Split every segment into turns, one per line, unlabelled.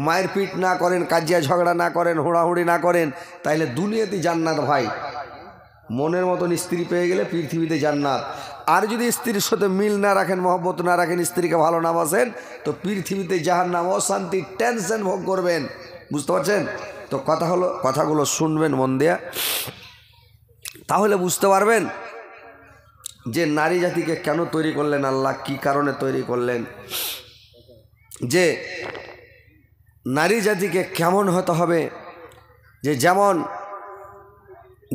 মারপিট না করেন, কাজিয়া ঝগড়া না করেন, হোড়াহুড়ি না করেন, তাইলে দুনিয়াতে জান্নাত ভাই। মনের মতন স্ত্রী পেয়ে গেলে পৃথিবীতে জান্নাত। আর যদি স্ত্রীর সাথে মিল না রাখেন, মহব্বত না রাখেন, স্ত্রীকে ভালো না বাসেন, তো পৃথিবীতে জাহান্নাম, অশান্তি, টেনশন ভোগ করবেন। বুঝতে পারছেন তো? কথাগুলো শুনবেন মন দিয়া, তাহলে বুঝতে পারবেন যে নারী জাতিকে কেন তৈরি করলেন আল্লাহ, কি কারণে তৈরি করলেন, যে নারী জাতিকে কেমন হতে হবে। যে যেমন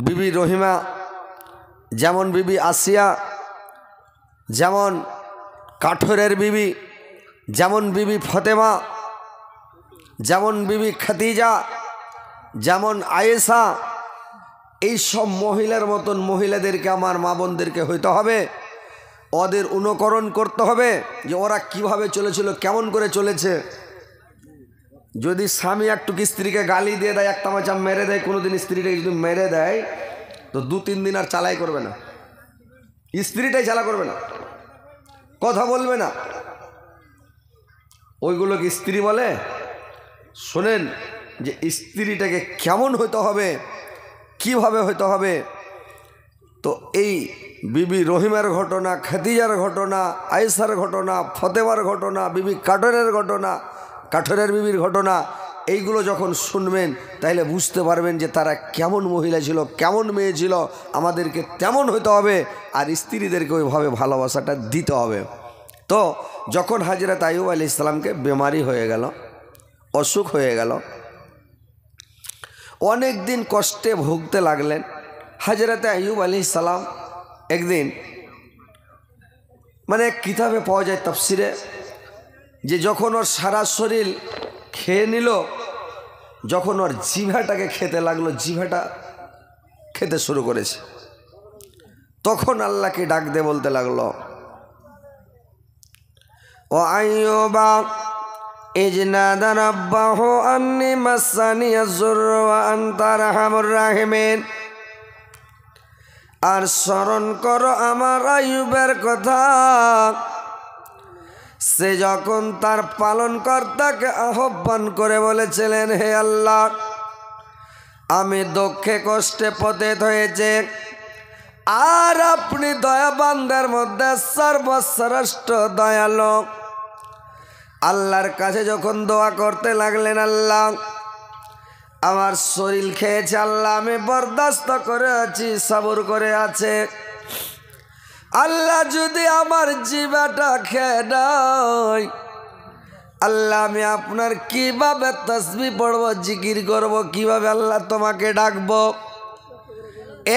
বিবি রহিমা, যেমন বিবি আসিয়া, যেমন কাঠরের বিবি, যেমন বিবি ফতেমা, যেমন বিবি খাদিজা, যেমন আয়েশা, এই সব মহিলার মতন মহিলাদেরকে, আমার মা বোনদেরকে হইতে হবে, ওদের অনুকরণ করতে হবে যে ওরা কিভাবে চলেছিল, কেমন করে চলেছে। যদি স্বামী একটু স্ত্রীকে গালি দিয়ে দেয়, একটা মাচা মেরে দেয়, কোনোদিন স্ত্রীটাকে যদি মেরে দেয়, তো 2-3 দিন আর চালাই করবে না, স্ত্রীটাই চালা করবে না, কথা বলবে না। ওইগুলোকে স্ত্রী বলে? শোনেন যে স্ত্রীটাকে কেমন হইতে হবে, কিভাবে হইতে হবে। তো এই বিবি রহিমার ঘটনা, খাদিজার ঘটনা, আয়েশার ঘটনা, ফতেমার ঘটনা, বিবি কাঠরের ঘটনা, কাঠরের বিবির ঘটনা, এইগুলো যখন শুনবেন তাইলে বুঝতে পারবেন যে তারা কেমন মহিলা ছিল, কেমন মেয়ে ছিল। আমাদেরকে তেমন হইতে হবে, আর স্ত্রীদেরকে ওইভাবে ভালোবাসাটা দিতে হবে। তো যখন হযরত আইয়ুব আলাইহিস সালামকে বেমারি হয়ে গেল, অসুখ হয়ে গেল, অনেক দিন কষ্টে ভুগতে লাগলেন। হযরত আইয়ুব আলাইহিস সালাম একদিন, মানে কিতাবে পাওয়া যায় তাফসিরে, যে যখন ওর সারা শরীর খেয়ে নিল, যখন ওর জিভাটাকে খেতে লাগলো, জিভাটা খেতে শুরু করেছে, তখন আল্লাহকে ডাক দিয়ে বলতে লাগলো, ও আইয়ুবা ইজনাদা রাব্বাহু আন্নি মাসানিয়াজ যুররু ওয়া আনতা আরহামুর রাহিমিন। আর স্মরণ করো আমার আইয়ুবের কথা, সে যখন তার পালনকর্তাকে আহ্বান করে বলেছিলেন, হে আল্লাহ, আমি দুঃখে কষ্টে পতিত হয়েছে, আর আপনি দয়াবানদের মধ্যে সর্বশ্রেষ্ঠ দয়ালু। আল্লাহর কাছে যখন দোয়া করতে লাগলেন, আল্লাহ আমার শরীর খেয়েছে, আল্লাহ আমি বরদাস্ত করে আছি, সবর করে আছে, আল্লাহ যদি আমার জিভাটা খেয়ে নেয়, আল্লাহ আমি আপনার কিভাবে তাসবিহ পড়ব, জিকির করব, কিভাবে আল্লাহ তোমাকে ডাকবো।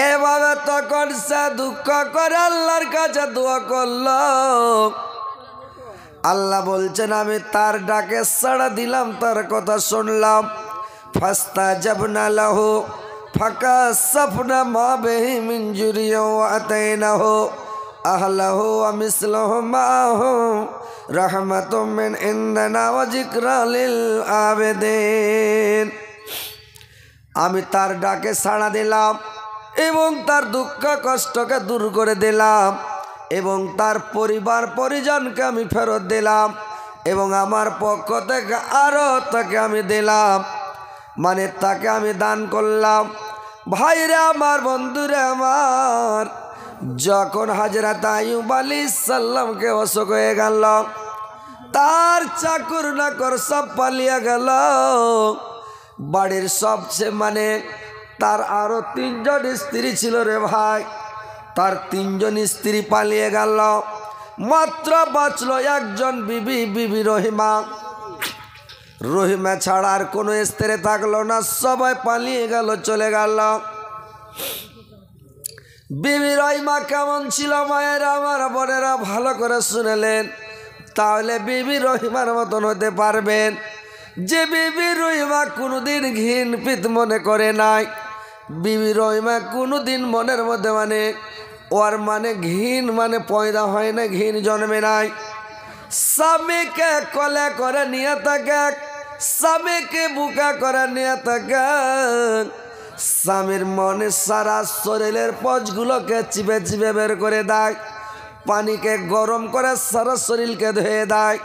এভাবে তখন সে দুঃখ করে আল্লাহর কাছে দোয়া করল। আল্লাহ বলছেন, আমি তার ডাকে সাড়া দিলাম, তার কথা শুনলাম। ফাস্তাজাবনা লাহু ফাকাশাফনা মা বিহি মিন জুরিয়া ওয়া আতাইনাহু আহলাহু ওয়া মিসলাহুম মাআহুম রাহমাতুম মিন ইনদিনা ওয়া যিকরা লিল আবিদিন। আমি তার ডাকে সাড়া দিলাম এবং তার দুঃখ কষ্টকে দূর করে দিলাম, এবং তার পরিবার পরিজনকে আমি ফেরত দিলাম, এবং আমার পক্ষ থেকে আরও তাকে আমি দিলাম, মানে তাকে আমি দান করলাম। ভাইরে আমার, বন্ধুরে আমার, যখন হযরত আইয়ুব আলাইহিস সালামকে অসুখ হয়ে গেল, তার চাকর নাকর সব পালিয়ে গেল, বাড়ির সবচেয়ে, মানে তার আরো 3জন স্ত্রী ছিল রে ভাই, তার 3জন স্ত্রী পালিয়ে গেল, মাত্র বাঁচলো একজন বিবি, বিবি রহিমা। রহিমা ছাড়া আর কোনো স্ত্রী থাকলো না, সবাই পালিয়ে গেল, চলে গেল। বিবি রহিমা কেমন ছিল মায়েরা, আমার বোনেরা ভালো করে শুনেলেন, তাহলে বিবি রহিমার মতন হতে পারবেন। যে বিবি রহিমা কোনোদিন ঘিন পিত মনে করে নাই, বিবি রহিমা কোনোদিন মনের মধ্যে, মানে ওর মানে ঘিন মানে পয়দা হয় না, ঘিন জন্মে নাই। স্বামীকে কোলে করে নিয়ে থাকে, স্বামীকে বুকা করে নিয়ে থাকে, স্বামীর মনে সারা শরীরের পজগুলোকে চিপে চিপে বের করে দেয়, পানিকে গরম করে সারা শরীরকে ধুয়ে দেয়,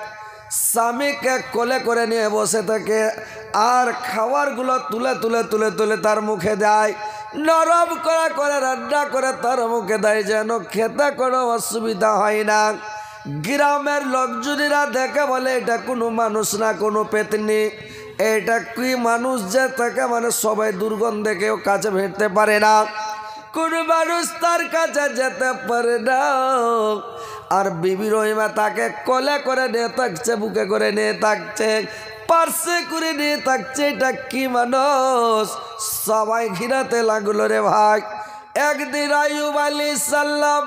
স্বামীকে কোলে করে নিয়ে বসে থাকে আর খাবারগুলো তুলে তুলে তুলে তুলে তার মুখে দেয়, নরম করে করে রান্না করে তার মুখে দেয়, যেন খেতে কোনো অসুবিধা হয় না। গ্রামের লোকজনেরা দেখে বলে এটা কোনো মানুষ না, কোনো পেতনি, এটা কি মানুষ যে তাকে মানে সবাই দুর্গন্ধে কেউ কাছে ভেটতে পারে না, কোন মানুষ তার কাছে যেতে পারে না। আর বিবি রহিমা তাকে কোলে করে নিয়ে থাকছে, বুকে করে নিয়ে থাকছে, পার্শ্বে করে নিয়ে থাকছে, এটা কি মানুষ? সবাই ঘিরাতে লাগলো রে ভাই। একদিন আইয়ুব আলাইহিস সালাম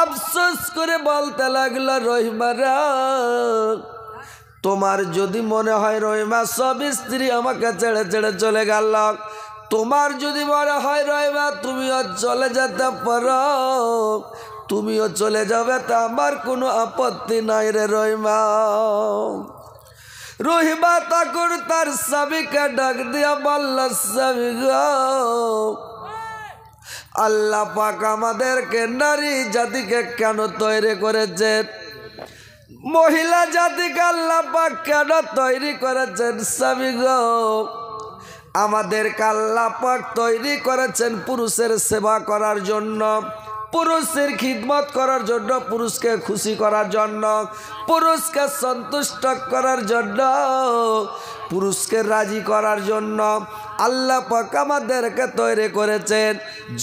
আফসোস করে বলতে লাগলো, রহিমারা তোমার যদি মনে হয় রহিমা সব স্ত্রী আমাকে ছেড়ে ছেড়ে চলে গেল, তোমার যদি মনে হয় রহিমা তুমিও চলে যেতে পারো, তুমিও চলে যাবে, তা আমার কোনো আপত্তি নাই রে রহিমা। রহিমা তখন তার স্বামীকে ডাক দিয়া বলল, স্বামী গো, আল্লাহ পাক আমাদেরকে নারী জাতিকে কেন তৈরি করেছেন, মহিলা জাতিকে আল্লাহ পাক কেন তৈরি করেছেন? স্বামী গো, আমাদেরকে আল্লাহ পাক তৈরি করেছেন পুরুষের সেবা করার জন্য, পুরুষের খিদমত করার জন্য, পুরুষকে খুশি করার জন্য, পুরুষকে সন্তুষ্ট করার জন্য, পুরুষকে রাজি করার জন্য আল্লাহ পাক আমাদেরকে তৈরি করেছেন।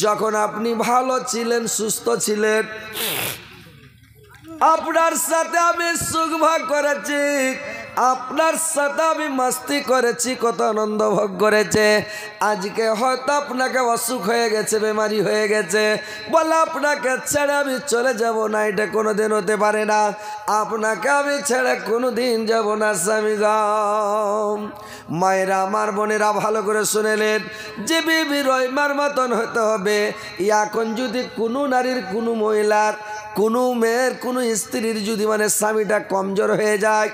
যখন আপনি ভালো ছিলেন, সুস্থ ছিলেন, আপনার সাথে আমি সুখ ভাগ করেছি, আপনার সাথে আমি মাস্তি করেছি, কত আনন্দ ভোগ করেছে। আজকে হয়তো আপনাকে অসুখ হয়ে গেছে, বেমারি হয়ে গেছে, বলে আপনাকে ছেড়ে আমি চলে যাব না, এটা কোনোদিন হতে পারে না, আপনাকে আমি ছেড়ে কোনোদিন যাব না স্বামী গো। মায়েরা আমার বোনেরা ভালো করে শুনেলেন, যে বিবি রহিমার মতন হতে হবে। এখন যদি কোনো নারীর, কোনো মহিলার, কোনো মেয়ের, কোনো স্ত্রীর যদি মানে স্বামীটা কমজোর হয়ে যায়,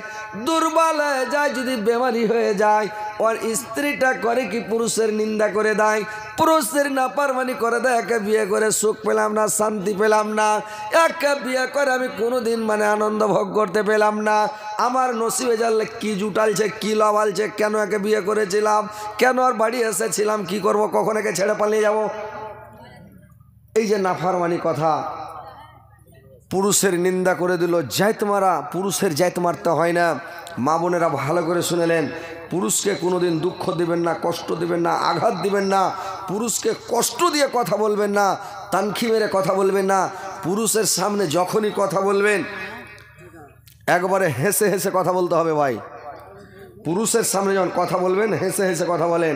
দুর্বল হয়ে যায়, যদি বেমারি হয়ে যায়, ওর স্ত্রীটা করে কি পুরুষের নিন্দা করে দেয়, পুরুষের নাফরমানি করে দেয়, একে বিয়ে করে সুখ পেলাম না, শান্তি পেলাম না, একে বিয়ে করে আমি কোনোদিন মানে আনন্দ ভোগ করতে পেলাম না, আমার নসিবে জানলে কি জুটালছে, কি লবালছে, কেন একে বিয়ে করেছিলাম, কেন আর বাড়ি এসেছিলাম, কি করব, কখন একে ছেড়ে পালিয়ে যাব। এই যে নাফরমানি কথা, পুরুষের নিন্দা করে দিল, জায়ত মারা, পুরুষের জায়ত মারতে হয় না। মা বোনেরা ভালো করে শুনেলেন, পুরুষকে কোনোদিন দুঃখ দিবেন না, কষ্ট দিবেন না, আঘাত দিবেন না, পুরুষকে কষ্ট দিয়ে কথা বলবেন না, তানখি মেরে কথা বলবেন না। পুরুষের সামনে যখনই কথা বলবেন একবারে হেসে হেসে কথা বলতে হবে ভাই। পুরুষের সামনে যখন কথা বলবেন হেসে হেসে কথা বলেন,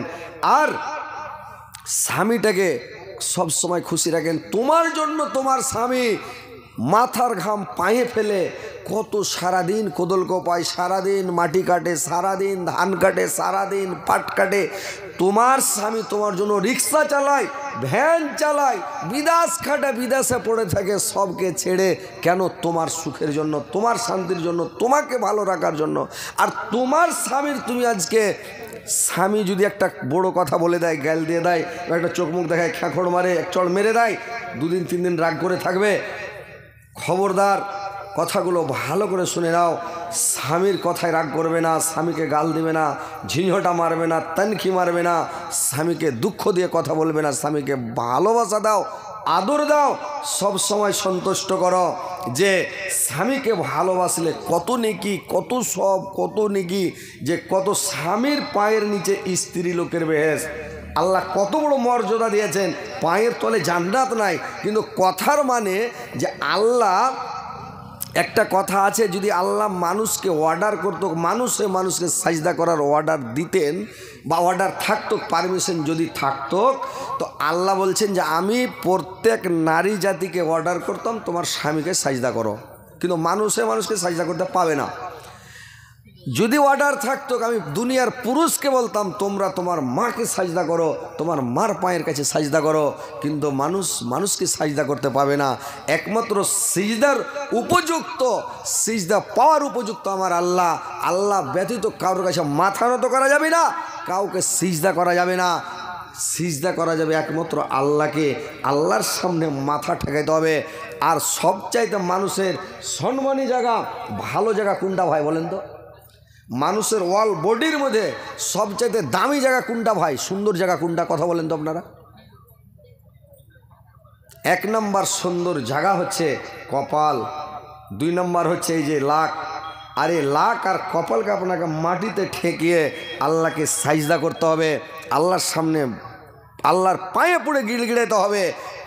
আর স্বামীটাকে সব সময় খুশি রাখেন। তোমার জন্য তোমার স্বামী মাথার ঘাম পায়ে ফেলে কত সারাদিন কোদল কোপায়, সারাদিন মাটি কাটে, সারাদিন ধান কাটে, সারাদিন পাট কাটে, তোমার স্বামী তোমার জন্য রিক্সা চালায়, ভ্যান চালায়, বিদেশ খাটে, বিদেশে পড়ে থাকে, সবকে ছেড়ে কেন? তোমার সুখের জন্য, তোমার শান্তির জন্য, তোমাকে ভালো রাখার জন্য। আর তোমার স্বামীর তুমি আজকে স্বামী যদি একটা বড় কথা বলে দেয়, গাল দিয়ে দেয়, একটা চোখ মুখ দেখায়, খ্যাঁখড় মারে, এক চড় মেরে দেয়, 2 দিন 3 দিন রাগ করে থাকবে, খবরদার কথাগুলো ভালো করে শুনে নাও। স্বামীর কথায় রাগ করবে না, স্বামীকে গাল দেবে না, ঝিঝোটা মারবে না, তানখি মারবে না, স্বামীকে দুঃখ দিয়ে কথা বলবে না, স্বামীকে ভালোবাসা দাও, আদর দাও, সব সময় সন্তুষ্ট করো। যে স্বামীকে ভালোবাসলে কত নেকি, কত সব, কত নেকি, যে কত স্বামীর পায়ের নিচে স্ত্রী লোকের বেহেশত। আল্লাহ কত বড় মর্যাদা দিয়েছেন। পায়ের তলে জান্নাত নাই, কিন্তু কথার মানে যে আল্লাহ, একটা কথা আছে, যদি আল্লাহ মানুষকে অর্ডার করতো, মানুষকে সাজদা করার অর্ডার দিতেন বা অর্ডার থাকতো, পারমিশন যদি থাকতো, তো আল্লাহ বলছেন যে আমি প্রত্যেক নারী জাতিকে অর্ডার করতাম তোমার স্বামীকে সাজদা করো, কিন্তু মানুষকে সাজদা করতে পাবে না। যদি অর্ডার থাকতো, আমি দুনিয়ার পুরুষকে বলতাম তোমরা তোমার মাকে সাজদা করো, তোমার মার পায়ের কাছে সাজদা করো, কিন্তু মানুষকে সাজদা করতে পাবে না। একমাত্র সিজদার উপযুক্ত, সিজদা পাওয়ার উপযুক্ত আমার আল্লাহ। আল্লাহ ব্যতীত কারোর কাছে মাথা নত করা যাবে না, কাউকে সিজদা করা যাবে না। সিজদা করা যাবে একমাত্র আল্লাহকে। আল্লাহর সামনে মাথা ঠেকাইতে হবে। আর সবচাইতে মানুষের সম্মানী জায়গা ভালো জায়গা কোনটা ভাই বলেন তো? মানুষের ওয়াল বডির মধ্যে সবচাইতে দামি জায়গা কোনটা ভাই? সুন্দর জায়গা কোনটা? কথা বলেন তো আপনারা। 1 নম্বর সুন্দর জায়গা হচ্ছে কপাল, 2 নম্বর হচ্ছে এই যে লাক। আর এই লাক আর কপালকে আপনাকে মাটিতে ঠেকিয়ে আল্লাহকে সাজদা করতে হবে, আল্লাহর সামনে আল্লাহর পায়ে পড়ে গিড়গিড়াতে হবে,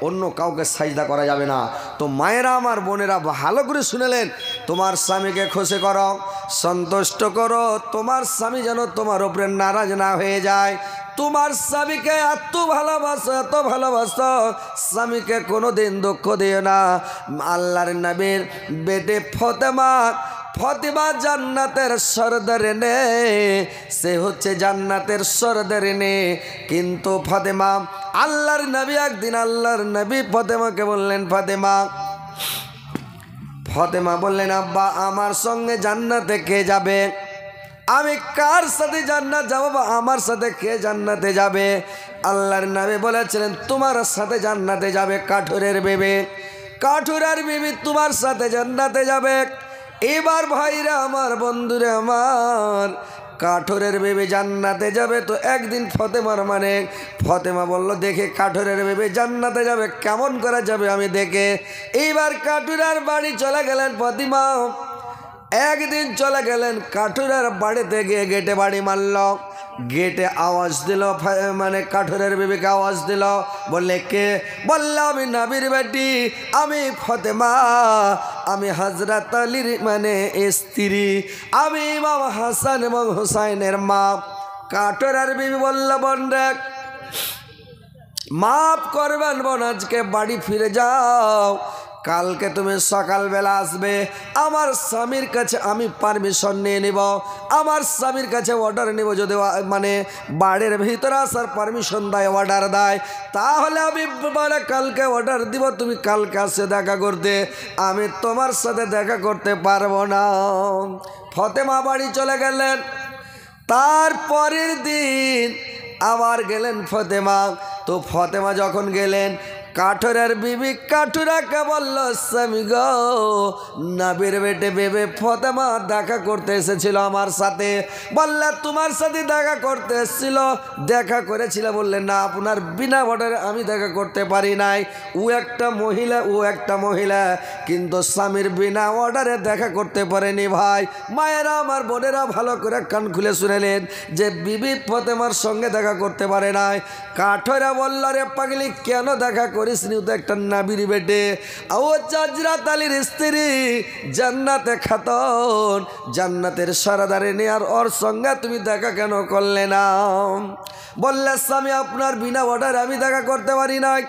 অন্য কাউকে সাজদা করা যাবে না। তো মায়েরা আমার বোনেরা ভালো করে শুনেলেন, তোমার স্বামীকে খুশি করো, সন্তুষ্ট করো, তোমার স্বামী যেন তোমার উপরে নারাজ না হয়ে যায়। তোমার স্বামীকে এত ভালোবাসো, এত ভালোবাসো, স্বামীকে কোনো দিন দুঃখ দিও না। আল্লাহর নবীর বেটে ফতেমা জান্নাতের সরদারিনে, সে হচ্ছে জান্নাতের সরদারিনে। কিন্তু ফতেমা, আল্লাহর নবী একদিন আল্লাহর নবী ফতেমাকে বললেন, ফতেমা বললেন, আব্বা আমার সঙ্গে জান্নাতে কে যাবে? আমি কার সাথে জান্নাত যাব? আমার সাথে কে জান্নাতে যাবে? আল্লাহর নবী বলেছিলেন, তোমার সাথে জান্নাতে যাবে কাঠুরের বিবি, কাঠুরের বিবি তোমার সাথে জান্নাতে যাবে। এবার ভাইরা আমার, বন্ধুরা আমার, কাঠুরের বিবি জান্নাতে যাবে। তো একদিন ফতেমা বলল, দেখে কাঠুরের বিবি জান্নাতে যাবে, কেমন করে যাবে আমি দেখে। এইবার কাঠুরের বাড়ি চলে গেলেন ফতেমা। একদিন চলে গেলেন কাঠুরের বাড়িতে, গিয়ে গেটে বাড়ি মারল। গেটে আওয়াজ দিল, কাঠুরের বিবিকে আওয়াজ দিল, বললে কে? বলল আমি নবীর বেটি, আমি ফতেমা, আমি হযরত আলীর স্ত্রী, আমি ইমাম হাসান এবং হুসাইনের মা। কাঠুরের বিবি বলল, বোন দেখ, মাফ করবেন বোন, আজকে বাড়ি ফিরে যাও, কালকে তুমি সকালবেলা আসবে। আমার স্বামীর কাছে আমি পারমিশন নিয়ে নিব, আমার স্বামীর কাছে অর্ডার নিব। যদি বাড়ির ভিতরে আসার পারমিশন দেয়, অর্ডার দেয়, তাহলে আমি কালকে অর্ডার দিব, তুমি কালকে আসে দেখা করতে, আমি তোমার সাথে দেখা করতে পারবো না। ফতেমা বাড়ি চলে গেলেন। তারপরের দিন আবার গেলেন ফতেমা। তো ফতেমা যখন গেলেন, কাঠুরের বিবি কাঠুরাকে বলল, স্বামী গো, নবীর বেটে বেবে ফতেমা দেখা করতে এসেছিল আমার সাথে। বললে তোমার সাথে দেখা করতে এসেছিল? দেখা করেছিল। বললে না, আপনার বিনা অর্ডারে আমি দেখা করতে পারি নাই। ও একটা মহিলা, কিন্তু স্বামীর বিনা অর্ডারে দেখা করতে পারেনি। ভাই মায়েরা আমার, বোনেরা ভালো করে কান খুলে শুনেলেন যে বিবি ফতেমার সঙ্গে দেখা করতে পারে নাই। কাঠুরা বলল, রে পাগলি, কেন দেখা করিসনি? তো একটা নবীর বেটে, ও হযরত আলীর স্ত্রী, জান্নাতে খাতুন, জান্নাতের সরদারিনী, আর ওর সঙ্গে তুমি দেখা কেন করলে না? বললে, স্বামী আপনার বিনা অর্ডারে আমি দেখা করতে পারি নাই।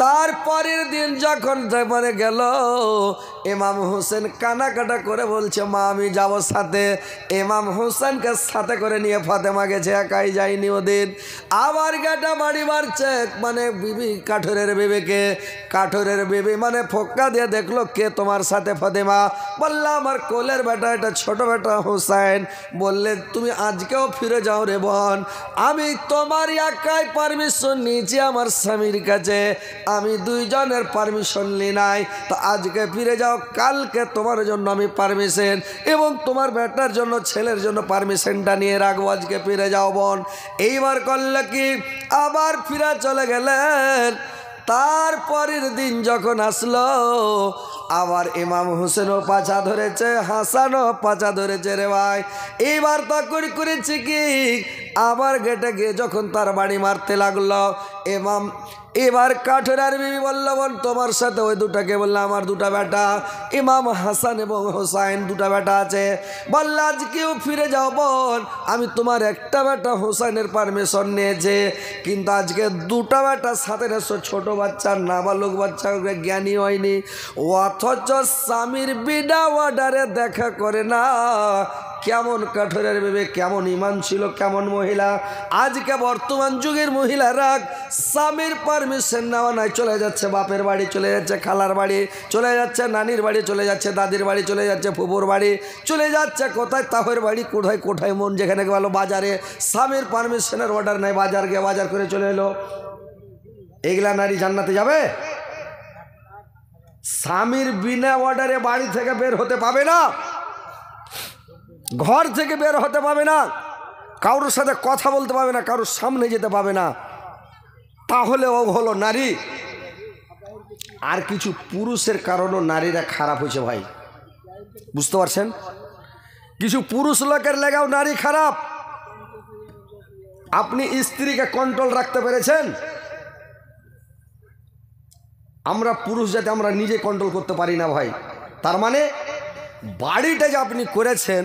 তারপরের দিন যখন গেল, ইমাম হোসেন কানাকাটা করে বলছে, মা আমি যাব সাথে। ইমাম হোসেনকে সাথে করে নিয়ে ফাতেমা গেছে, একাই যায়নি ওদিন। আবার গাটা বাড়ি মারছে বিবি, কাঠুরের বিবিকে। কাঠুরের বিবি ফোক্কা দিয়ে দেখলো, কে তোমার সাথে? ফাতেমা বললো, আমার কোলের বেটা, এটা ছোট বেটা হোসেন। বললে, তুমি আজকেও ফিরে যাও রে বোন, আমি তোমার একাই পারমিশন নিয়েছি আমার স্বামীর কাছে, আমি দুইজনের পারমিশন নি নাই। তো আজকে ফিরে যাও, কালকে তোমার জন্য আমি পারমিশন এবং তোমার বেটার জন্য, ছেলের জন্য পারমিশনটা নিয়ে রাখবো, আজকে ফিরে যাও বোন। এইবার করলে কি, আবার ফিরে চলে গেলেন। তারপরের দিন যখন আসলো, আবার ইমাম হোসেনও পাছা ধরেছে, হাসানও পাছা ধরেছে রে ভাই। এইবার তা করেছি কি, আবার গেটে গিয়ে যখন তার বাড়ি মারতে লাগলো এবার কাঠুরার বিবি বলল, বোন তোমার সাথে ওই দুটাকে? বললো, আমার দুটা বেটা, ইমাম হাসান এবং হোসাইন, দুটা বেটা আছে। বললো, আজকেও ফিরে যাও বোন, আমি তোমার একটা বেটা হোসাইনের পারমিশন নিয়েছে, কিন্তু আজকে দুটা বেটা সাথে এসো, ছোট বাচ্চা, নাবালক বাচ্চা, জ্ঞানী হয়নি, অথচ স্বামীর বিনা অর্ডারে দেখা করে না। কেমন কাঠুরের বিবি, কেমন ইমান ছিল, কেমন মহিলা। আজকে বর্তমান যুগের মহিলারা স্বামীর পারমিশন নেওয়া নাই, চলে যাচ্ছে বাপের বাড়ি, চলে যাচ্ছে খালার বাড়ি, চলে যাচ্ছে নানির বাড়ি, চলে যাচ্ছে দাদির বাড়ি, চলে যাচ্ছে ফুপুর বাড়ি, চলে যাচ্ছে কোথায় তাহের বাড়ি, কোথায় কোথায় মন যেখানে গেল, বাজারে স্বামীর পারমিশনের অর্ডার নাই, বাজার গিয়ে বাজার করে চলে এলো। এইগুলা নারী জান্নাতে যাবে? স্বামীর বিনা অর্ডারে বাড়ি থেকে বের হতে পাবে না, ঘর থেকে বের হতে পাবে না, কারোর সাথে কথা বলতে পাবে না, কারোর সামনে যেতে পাবে না, তাহলে ও হলো নারী। আর কিছু পুরুষের কারণেও নারীরা খারাপ হয়েছে ভাই, বুঝতে পারছেন? কিছু পুরুষ লোকের লেগাও নারী খারাপ। আপনি স্ত্রীকে কন্ট্রোল রাখতে পেরেছেন? আমরা পুরুষ যাতে আমরা নিজে কন্ট্রোল করতে পারি না ভাই। তার মানে বাড়িটা যে আপনি করেছেন,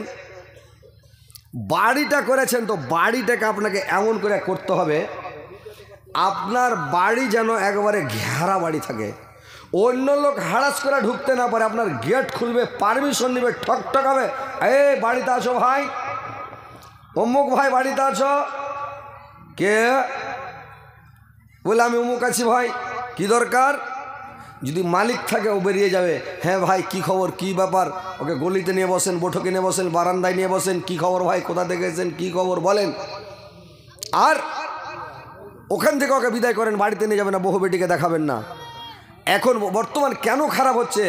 তো বাড়িটাকে আপনাকে এমন করে করতে হবে আপনার বাড়ি যেন একবারে ঘেরা বাড়ি থাকে, অন্য লোক হারাস করে ঢুকতে না পারে। আপনার গেট খুলবে, পারমিশন নেবে, ঠকঠকাবে, এই বাড়িতে আছো ভাই, অমুক ভাই বাড়িতে আছো, কে বলে আমি অমুক আছি ভাই, কি দরকার? যদি মালিক থাকে ও বেরিয়ে যাবে, হ্যাঁ ভাই কি খবর, কি ব্যাপার, ওকে গলিতে নিয়ে বসেন, বৈঠকে নিয়ে বসেন, বারান্দায় নিয়ে বসেন, কি খবর ভাই, কোথা থেকে এসেছেন, কি খবর বলেন। আর ওখান থেকে ওকে বিদায় করেন, বাড়িতে নিয়ে যাবেন না, বহু বেটিকে দেখাবেন না। এখন বর্তমান কেন খারাপ হচ্ছে?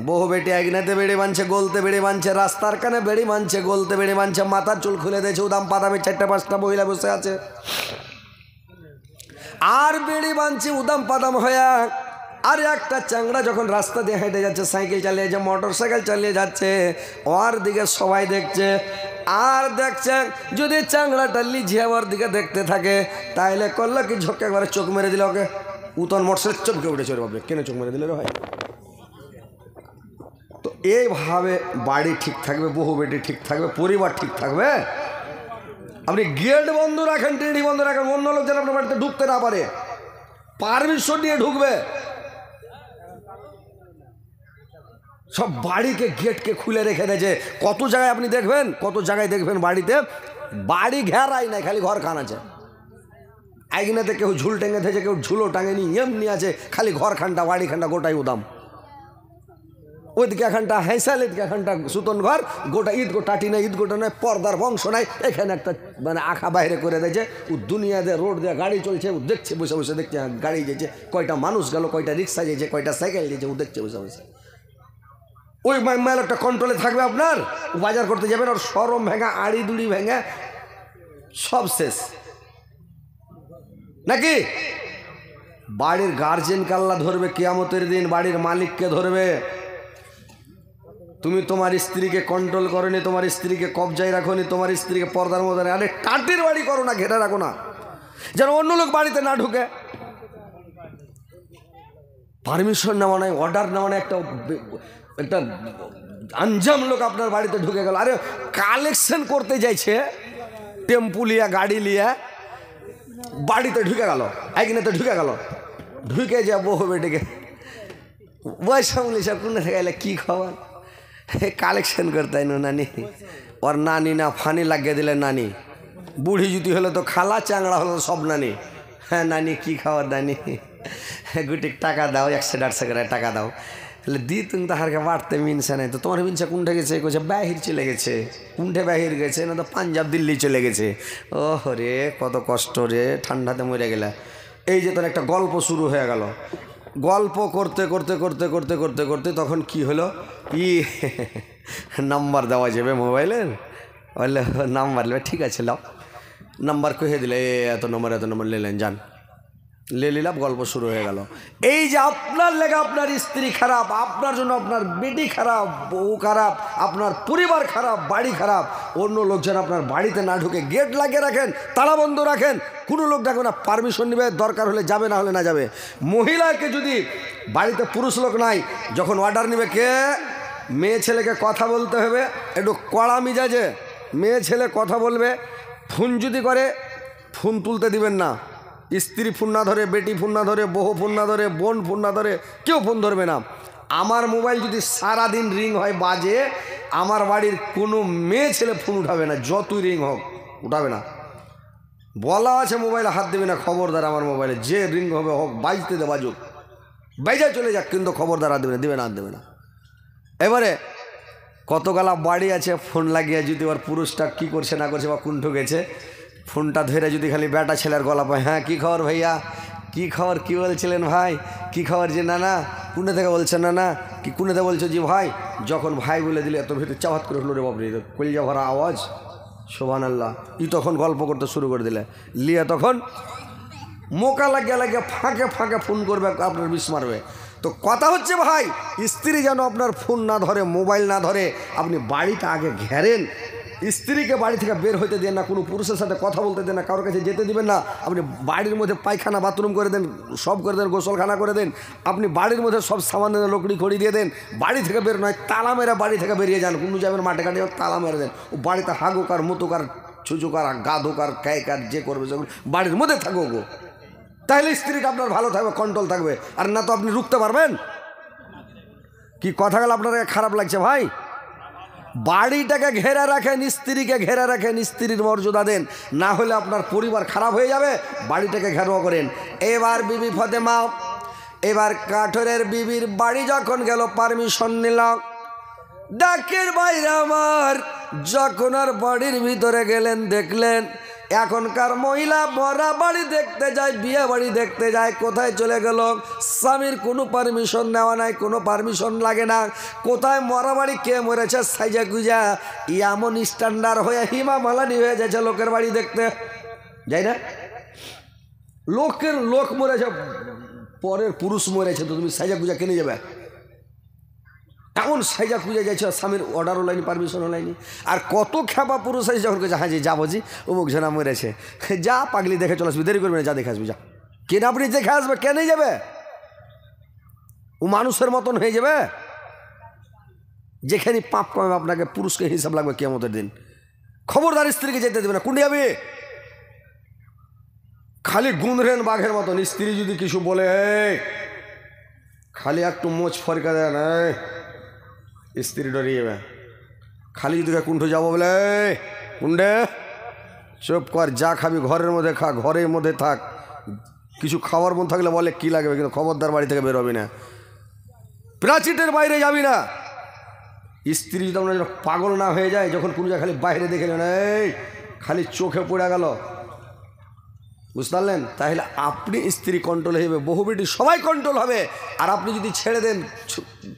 বহু বেটি একনাতে বেড়ে মানছে, গলতে বেড়ে মানছে, রাস্তার কানে বেড়ে মানছে, গলতে বেড়ে মানছে, মাথার চুল খুলে দিয়েছে, উদাম পাদামে 4-5টা মহিলা বসে আছে, আর বেড়ে মানছে উদাম পাদাম হয়ে। আর একটা চাংড়া যখন রাস্তা দিয়ে হেঁটে যাচ্ছে, সাইকেল চালিয়ে যাচ্ছে, মোটর সাইকেল চালিয়ে যাচ্ছে, ওর দিকে সবাই দেখছে। আর দেখছেন যদি চাংড়াটা লিঝে ওর দিকে দেখতে থাকে, তাহলে করলো কি, ঝোঁকে একবারে চোখ মেরে দিল ওকে, উতন মোটরসাইকেল চমকে উঠেছে, ওর বাপরে কেন চোখ মেরে দিল রে ভাই? তো এইভাবে বাড়ি ঠিক থাকবে, বহু বেটি ঠিক থাকবে, পরিবার ঠিক থাকবে। আপনি গেট বন্ধ রাখেন, টেডি বন্ধ রাখেন, অন্য লোক যেন আপনার বাড়িতে ঢুকতে না পারে, পারমিশন নিয়ে ঢুকবে। সব বাড়িকে গেটকে খুলে রেখে দিয়েছে। কত জায়গায় আপনি দেখবেন, কত জায়গায় দেখবেন বাড়িতে বাড়ি ঘেরাই নাই, খালি ঘর খান আছে। আইগনাতে কেউ ঝুল টেঙে থেছে, কেউ ঝুলো টাঙেনি, এমনি আছে, খালি ঘর খানটা, বাড়ি খানটা গোটাই উদাম। ওইদিকে এখানটা হেঁসাল, এদিকে এখানটা সুতন ঘর, গোটা ঈদ গো টাটি নাই, ঈদ গোটা নয়, পর্দার বংশ নাই। এখানে একটা মানে আঁখা বাইরে করে দিয়েছে, ও দুনিয়া দিয়ে রোড দিয়ে গাড়ি চলছে, ও দেখছে বসে বসে, দেখছে গাড়ি যেছে, কয়টা মানুষ গেল, কয়টা রিক্সা যেছে, কয়টা সাইকেল যেছে, ও দেখছে বসে বসে। ওই মাইল একটা কন্ট্রোলে থাকবে আপনার, বাজার করতে যাবেন, ওর সরম ভেঙা, আড়ি দুড়ি ভেঙে সব শেষ নাকি? বাড়ির গার্জেন কাল্লা ধরবে কিয়ামতের দিন, বাড়ির মালিককে ধরবে। তুমি তোমার স্ত্রীকে কন্ট্রোল করোনি, তোমার স্ত্রীকে কবজায় রাখোনি, তোমার স্ত্রীকে পর্দার মধ্যে, আরে টাটির বাড়ি করো না, ঘেরা রাখো না, যেন অন্য লোক বাড়িতে না ঢুকে। পারমিশন নেওয়া নাই, অর্ডার নেওয়া নাই, একটা আঞ্জাম লোক আপনার বাড়িতে ঢুকে গেল। আরে কালেকশন করতে যাইছে, টেম্পু লিয়া, গাড়ি লিয়া বাড়িতে ঢুকে গেল, একদিনেতে ঢুকে গেল, ঢুকে যা বহু বেটিকে বয়সা বলিস, কোন থেকে এলে কি খবর, কালেকশন করতে নানি, ওর নানি না ফানি লাগিয়ে দিলে নানি, বুড়ি জুতি হলে তো খালা, চাংড়া হলে সব নানি। হ্যাঁ নানি কি খাবার, নানি গুটি টাকা দাও, 100-150 করে টাকা দাও, তাহলে দি তুমি তাহারকে বাড়তে মিনছে নাই। তো তোমার মিনছে কোনটা গেছে? কইছে বাহির চলে গেছে। কোনঠে বাহির গেছে? না তো পাঞ্জাব দিল্লি চলে গেছে। ও রে কত কষ্ট রে, ঠান্ডাতে মরে গেলে। এই যে তোর একটা গল্প শুরু হয়ে গেল, গল্প করতে করতে করতে করতে করতে করতে তখন কি হলো, নাম্বার দেওয়া যাবে মোবাইলের, বললে নাম্বার নেবে, ঠিক আছে লাও, নাম্বার কহে দিলে, এত নম্বর নিলেন, যান লে নিলাম, গল্প শুরু হয়ে গেল। এই যে আপনার লেগে আপনার স্ত্রী খারাপ, আপনার জন্য আপনার বেটি খারাপ, বউ খারাপ, আপনার পরিবার খারাপ, বাড়ি খারাপ, অন্য লোক যেন আপনার বাড়িতে না ঢুকে, গেট লাগিয়ে রাখেন, তালা বন্ধ রাখেন, কোনো লোক দেখবে না, পারমিশন নেবে, দরকার হলে যাবে, না হলে না যাবে। মহিলাকে যদি বাড়িতে পুরুষ লোক নাই, যখন অর্ডার নেবে কে, মেয়ে ছেলেকে কথা বলতে হবে একটু কড়া মিজাজে, মেয়ে ছেলে কথা বলবে, ফোন যদি করে ফোন তুলতে দিবেন না, স্ত্রী ফোন না ধরে, বেটি ফোন না ধরে, বউ ফোন না ধরে, বোন ফোন না ধরে, কেউ ফোন ধরবে না। আমার মোবাইল যদি সারাদিন রিং হয়, বাজে, আমার বাড়ির কোনো মেয়ে ছেলে ফোন উঠাবে না, যতই রিং হোক উঠাবে না, বলা আছে মোবাইলে হাত দেবে না, খবরদার আমার মোবাইলে যে রিং হবে হোক, বাজতে দে, বাজুক, বাইজা চলে যাক, কিন্তু খবরদার হাত দেবে না, দেবে না, হাত দেবে না। এবারে কতগুলা বাড়ি আছে, ফোন লাগিয়ে যদি ওর পুরুষটা কী করছে না করছে বা কুণ্ঠ গেছে, ফোনটা ধরে যদি খালি বেটা ছেলের গলা পায়, হ্যাঁ কী খবর ভাইয়া, কী খবর, কী বলছিলেন ভাই, কী খবর, যে না না কোনে থেকে বলছে না না কি কোনে থেকে বলছে জি ভাই, যখন ভাই বলে দিলে এত ভিতরে চাওয়াত করে হলো রে বাবরে, কলিজা ভরা আওয়াজ, সুবহানাল্লাহ। ই তখন গল্প করতে শুরু করে দিলে, লিয়া তখন মোকা লাগিয়ে লাগিয়ে ফাঁকে ফাঁকে ফোন করবে, আপনার বিষ মারবে। তো কথা হচ্ছে ভাই, স্ত্রী যেন আপনার ফোন না ধরে, মোবাইল না ধরে, আপনি বাড়িটা আগে ঘেরেন। স্ত্রীকে বাড়ি থেকে বের হইতে দেন না, কোনো পুরুষের সাথে কথা বলতে দেন না, কারোর কাছে যেতে দিবেন না। আপনি বাড়ির মধ্যে পায়খানা বাথরুম করে দেন, সব করে দেন, গোসলখানা করে দেন। আপনি বাড়ির মধ্যে সব সামান লকড়ি খড়ি দিয়ে দেন। বাড়ি থেকে বের নয়, তালা মেরে বাড়ি থেকে বেরিয়ে যান। কোনো যাবেন মাঠে কাটে তালা মেরে দেন। ও বাড়িতে হাগুক আর মুতুক আর ছুচুক আর গাধুক আর ক্যাক আর যে করবে সেগুলো বাড়ির মধ্যে থাকুক। তাহলে স্ত্রীটা আপনার ভালো থাকবে, কন্ট্রোল থাকবে। আর না তো আপনি রুখতে পারবেন। কি কথা গেল আপনার খারাপ লাগছে ভাই? বাড়িটাকে ঘেরা রাখেন, স্ত্রীকে ঘেরা রাখেন, স্ত্রীর মর্যাদা দেন, না হলে আপনার পরিবার খারাপ হয়ে যাবে। বাড়িটাকে ঘেরাও করেন। এবার বিবি ফাতেমা, এবার কাঠরের বিবির বাড়ি যখন গেল, পারমিশন নিল, ডাকের বাইরে আমার যখন আর বাড়ির ভিতরে গেলেন, দেখলেন এখনকার মহিলা মরা বাড়ি দেখতে যায়, বিয়ে বাড়ি দেখতে যায়, কোথায় চলে গেল? স্বামীর কোনো পারমিশন নেওয়া নাই, কোনো পারমিশন লাগে না। কোথায় মরা বাড়ি, কে মরেছে, সাইজা গুজা এমন স্ট্যান্ডার্ড হয়ে হিমা মালানি হয়ে যাচ্ছে লোকের বাড়ি দেখতে যাই না। লোক মরেছে, পরের পুরুষ মরেছে, তো তুমি সাইজা গুজা কেনে যাবে? এমন সাইজা খুঁজে যাচ্ছে, স্বামীর অর্ডারও লাইনি, পারমিশনও লাইনি। আর কত খেপা পুরুষ আছে যখন কেছে হ্যাঁ জি যাবো জি অমুক ঝোনা মরেছে, যা পাগলি দেখে চলে আসবি, দেরি করবি না, যা দেখে আসবি, যা। কেন আপনি দেখে আসবে, কেন যাবে? ও মানুষের মতন হয়ে যাবে। যেখানে পাপ কমে আপনাকে পুরুষকে হিসাব লাগবে কিয়ামতের দিন। খবরদার স্ত্রীকে যেতে দেবে না। কুন্ডি যাবি খালি গুনরেন বাঘের মতন। স্ত্রী যদি কিছু বলে, খালি একটু মোচ ফরকা দেয় না, স্ত্রী ডরিয়ে যাবে। খালি যদি কুণ্ঠ যাবো বলে, কুণ্ডে চুপ কর, যা খাবি ঘরের মধ্যে খা, ঘরের মধ্যে থাক। কিছু খাবার মন থাকলে বলে কি লাগবে, কিন্তু খবরদার বাড়ি থেকে বেরোবি না, প্রাচীরের বাইরে যাবি না। স্ত্রী যদি আমরা যেন পাগল না হয়ে যায়, যখন কোনো জায়গায় খালি বাইরে দেখে নেন, এই খালি চোখে পড়ে গেল, বুঝতে পারলেন? তাহলে আপনি স্ত্রী কন্ট্রোল হবে, বহু বেটি সবাই কন্ট্রোল হবে। আর আপনি যদি ছেড়ে দেন,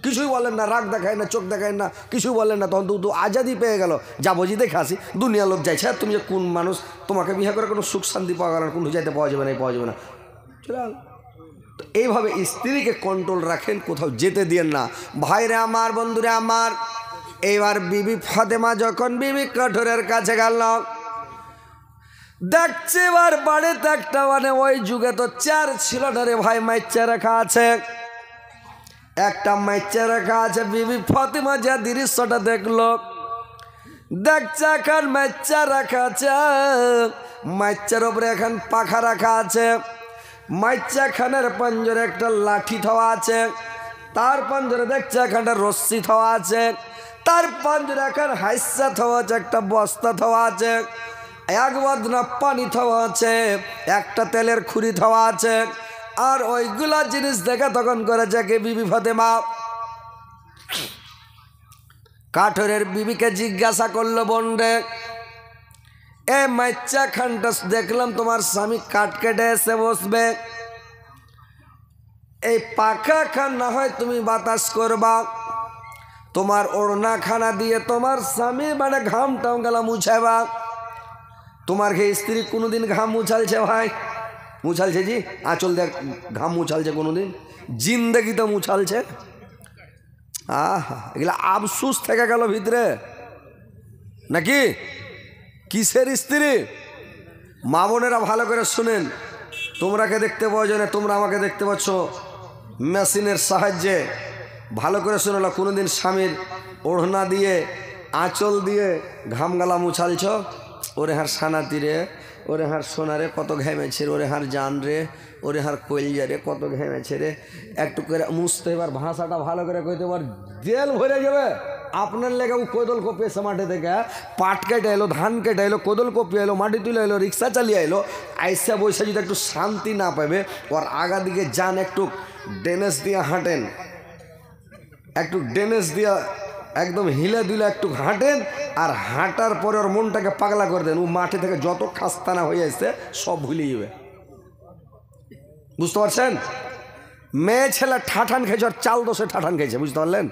কিছুই বলেন না, রাগ দেখায় না, চোখ দেখায় না, কিছুই বলেন না, তখন তো আজাদি পেয়ে গেল, যাবো জি দেখে আসি, দুনিয়া লোক যাইছে, আর তুমি যে কোন মানুষ, তোমাকে বিয়ে করে কোনো সুখ শান্তি পাওয়া গেল না, কোনো যাইতে পাওয়া যাবে না, পাওয়া যাবে না, চলে। তো এইভাবে স্ত্রীকে কন্ট্রোল রাখেন, কোথাও যেতে দিয়েন না। ভাইরে আমার, বন্ধুরে আমার, এইবার বিবি ফাতেমা যখন বিবি কাঠরের কাছে গেল, দেখছে এবার বাড়িতে একটা, মানে ওই যুগে তো চেয়ার ছিল না রে ভাই, মাইচা রাখা আছে, একটা মাইচা রাখা আছে। বিবি ফাতেমা যা দৃশ্যটা দেখলো, দেখছে এখন মাইচা রাখা আছে, মাইচার উপরে এখন পাখা রাখা আছে, মাইচা খানের পাঞ্জরে একটা লাঠি থাওয়া আছে, তার পাঞ্জরে দেখছে এখানটা রশ্মি থাওয়া আছে, তার পাঞ্জরে এখন হাইসা থাওয়া আছে, একটা বস্তা থাওয়া আছে, এক বদনা পানি থাওয়া আছে, একটা তেলের খুরি থাওয়া আছে। আর ওইগুলা জিনিস দেখে তখন করেছে কে? বিবি ফাতেমা। কাঠরের বিবিকে জিজ্ঞাসা করলো, বন্ডে এ মাইচা খানটা দেখলাম তোমার স্বামী কাঠ কেটে এসে বসবে, এই পাখা খান না হয় তুমি বাতাস করবা, তোমার ওড়না খানা দিয়ে তোমার স্বামী মানে ঘাম টাম গেলা মুছাবা। তোমার ঘে স্ত্রী কোনোদিন ঘাম মুছালছে ভাই? মুছালছে জি? আঁচল দেখ ঘাম মুছালছে কোনোদিন? জিন্দেগি তো মুছালছে। এগুলা আফসুস থেকে গেল ভিতরে নাকি? কিসের স্ত্রী? মা বোনেরা ভালো করে শুনেন, তোমরাকে দেখতে পাওয়া যায় না, তোমরা আমাকে দেখতে পাচ্ছ মেশিনের সাহায্যে। ভালো করে শুনে না, কোনোদিন স্বামীর ওড়না দিয়ে আঁচল দিয়ে ঘাম গালা মুছালছ? ওরে হার সানাতি রে, ওরে হার সোনারে কত ঘেমেছে রে, ওরে হার জান রে, ওরে হার কইলজা রে কত ঘেমেছে রে। একটু করে মুছতে, এবার ভাষাটা ভালো করে কইতে, এবার জেল ভরে যাবে আপনার লেগে। ও কোদল কপিয়েছে মাঠে থেকে, পাট কেটে এলো, ধান কেটে এলো, কোদল কপিয়ে এলো, মাটি তুলে এলো, রিক্সা চালিয়ে এলো, আইসা বৈশা যদি একটু শান্তি না পাবে, ওর আগা দিকে যান, একটু ডেনেস দিয়ে হাঁটেন, একটু ডেনেস দিয়ে একদম হিলে দিলে একটু হাঁটেন, আর হাঁটার পরে ওর মনটাকে পাগলা করে দেন। ও মাঠে থেকে যত খাস্তানা হয়ে আসছে সব ভুলে যাবে, বুঝতে পারছেন? মেয়ে ছেলে ঠাঠান খেয়েছে, আর চাল দোষে ঠাঠান খেয়েছে, বুঝতে পারলেন?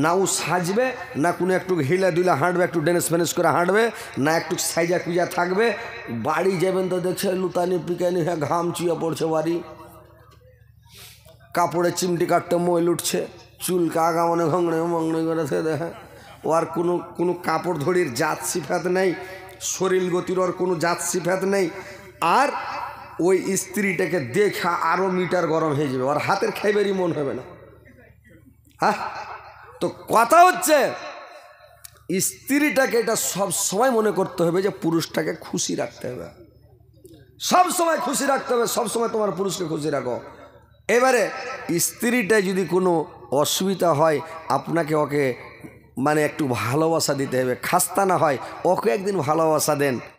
না ও সাজবে, না কোনো একটু হিলা দুলা হাঁটবে, একটু ড্যান্স ফ্যান্স করে হাঁটবে, না একটু সাইজা কুজা থাকবে। বাড়ি যাবেন তো দেখছে লুতানি পিকানি, হ্যাঁ ঘাম চুয়ে পড়ছে বাড়ি, কাপড়ে চিমটি কাটতে মইল উঠছে, চুল কাগা মনে ঘংড়ে মংড়ে করেছে দেখে। ও আর কোনো কাপড় ধরির জাত সিফাত নেই, শরীর গতির ওর কোনো জাত সিফাত নেই। আর ওই স্ত্রীটাকে দেখা আরও মিটার গরম হয়ে যাবে, ওর হাতের খাইবারই মন হবে না। হ্যাঁ, তো কথা হচ্ছে স্ত্রীটাকে এটা সব সময় মনে করতে হবে যে পুরুষটাকে খুশি রাখতে হবে, সব সময় খুশি রাখতে হবে, সব সময় তোমার পুরুষকে খুশি রাখো। এবারে স্ত্রীটা যদি কোনো অসুবিধা হয়, আপনাকে ওকে মানে একটু ভালোবাসা দিতে হবে, খাস্তা না হয় ওকে একদিন ভালোবাসা দেন।